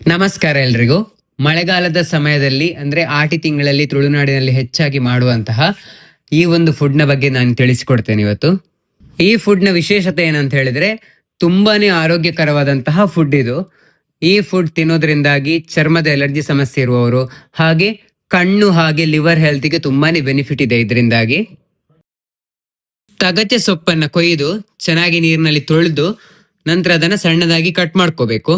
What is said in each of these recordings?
ನಮಸ್ಕಾರ ಎಲ್ರಿಗೂ. ಮಳೆಗಾಲದ ಸಮಯದಲ್ಲಿ ಅಂದ್ರೆ ಆಟಿ ತಿಂಗಳಲ್ಲಿ ತುಳುನಾಡಿನಲ್ಲಿ ಹೆಚ್ಚಾಗಿ ಮಾಡುವಂತಹ ಈ ಒಂದು ಫುಡ್ ನ ಬಗ್ಗೆ ನಾನು ತಿಳಿಸಿಕೊಡ್ತೇನೆ ಇವತ್ತು. ಈ ಫುಡ್ ನ ವಿಶೇಷತೆ ಏನಂತ ಹೇಳಿದ್ರೆ ತುಂಬಾನೇ ಆರೋಗ್ಯಕರವಾದಂತಹ ಫುಡ್ ಇದು. ಈ ಫುಡ್ ತಿನ್ನೋದ್ರಿಂದಾಗಿ ಚರ್ಮದ ಎಲರ್ಜಿ ಸಮಸ್ಯೆ ಇರುವವರು ಹಾಗೆ ಕಣ್ಣು ಹಾಗೆ ಲಿವರ್ ಹೆಲ್ತ್ಗೆ ತುಂಬಾನೇ ಬೆನಿಫಿಟ್ ಇದೆ ಇದರಿಂದಾಗಿ. ತಗಚೆ ಸೊಪ್ಪನ್ನ ಕೊಯ್ದು ಚೆನ್ನಾಗಿ ನೀರಿನಲ್ಲಿ ತೊಳೆದು ನಂತರ ಅದನ್ನ ಸಣ್ಣದಾಗಿ ಕಟ್ ಮಾಡ್ಕೋಬೇಕು.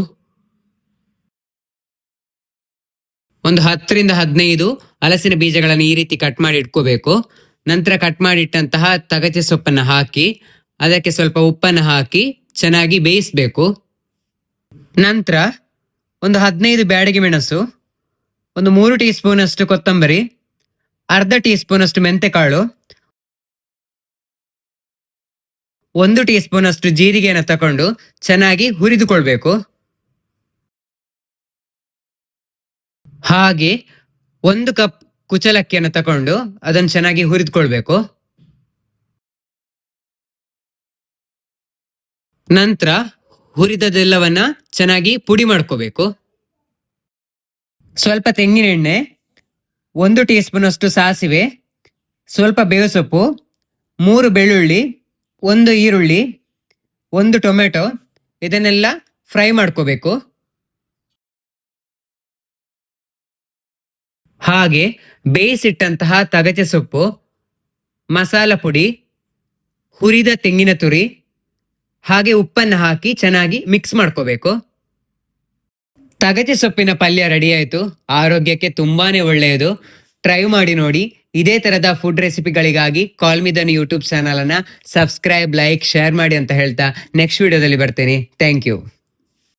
ಒಂದು 10 ರಿಂದ 15 ಹಲಸಿನ ಬೀಜಗಳನ್ನು ಈ ರೀತಿ ಕಟ್ ಮಾಡಿ ಇಟ್ಕೋಬೇಕು. ನಂತರ ಕಟ್ ಮಾಡಿಟ್ಟಂತಹ ತಗಚೆ ಸೊಪ್ಪನ್ನ ಹಾಕಿ ಅದಕ್ಕೆ ಸ್ವಲ್ಪ ಉಪ್ಪನ್ನ ಹಾಕಿ ಚೆನ್ನಾಗಿ ಬೇಯಿಸ್ಬೇಕು. ನಂತರ ಒಂದು 15 ಬ್ಯಾಡಗಿ ಮೆಣಸು, ಒಂದು 3 ಟೀ ಸ್ಪೂನ್ ಅಷ್ಟು ಕೊತ್ತಂಬರಿ, ಅರ್ಧ ಟೀ ಸ್ಪೂನ್ ಅಷ್ಟು ಮೆಂತೆಕಾಳು, 1 ಟೀ ಸ್ಪೂನ್ ಅಷ್ಟು ಜೀರಿಗೆಯನ್ನು ತಕೊಂಡು ಚೆನ್ನಾಗಿ ಹುರಿದುಕೊಳ್ಬೇಕು. ಹಾಗೆ 1 ಕಪ್ ಕುಚಲಕ್ಕಿಯನ್ನು ತಕೊಂಡು ಅದನ್ನು ಚೆನ್ನಾಗಿ ಹುರಿದುಕೊಳ್ಬೇಕು. ನಂತರ ಹುರಿದದೆಲ್ಲವನ್ನ ಚೆನ್ನಾಗಿ ಪುಡಿ ಮಾಡ್ಕೋಬೇಕು. ಸ್ವಲ್ಪ ತೆಂಗಿನ ಎಣ್ಣೆ, 1 ಟೀ ಸ್ಪೂನ್ ಅಷ್ಟು ಸಾಸಿವೆ, ಸ್ವಲ್ಪ ಬೇವು ಸೊಪ್ಪು, 3 ಬೆಳ್ಳುಳ್ಳಿ, 1 ಈರುಳ್ಳಿ, 1 ಟೊಮೆಟೊ ಇದನ್ನೆಲ್ಲ ಫ್ರೈ ಮಾಡ್ಕೋಬೇಕು. ಹಾಗೆ ಬೇಯಿಸಿಟ್ಟಂತಹ ತಗಚೆ ಸೊಪ್ಪು, ಮಸಾಲ ಪುಡಿ, ಹುರಿದ ತೆಂಗಿನ ತುರಿ ಹಾಗೆ ಉಪ್ಪನ್ನು ಹಾಕಿ ಚೆನ್ನಾಗಿ ಮಿಕ್ಸ್ ಮಾಡ್ಕೋಬೇಕು. ತಗಚೆ ಸೊಪ್ಪಿನ ಪಲ್ಯ ರೆಡಿ ಆಯ್ತು. ಆರೋಗ್ಯಕ್ಕೆ ತುಂಬಾನೇ ಒಳ್ಳೆಯದು. ಟ್ರೈ ಮಾಡಿ ನೋಡಿ. ಇದೇ ತರದ ಫುಡ್ ರೆಸಿಪಿಗಳಿಗಾಗಿ call me Dhanu YouTube channel ಅನ್ನ ಸಬ್ಸ್ಕ್ರೈಬ್, ಲೈಕ್, ಶೇರ್ ಮಾಡಿ ಅಂತ ಹೇಳ್ತಾ ನೆಕ್ಸ್ಟ್ ವಿಡಿಯೋದಲ್ಲಿ ಬರ್ತೇನೆ. Thank you.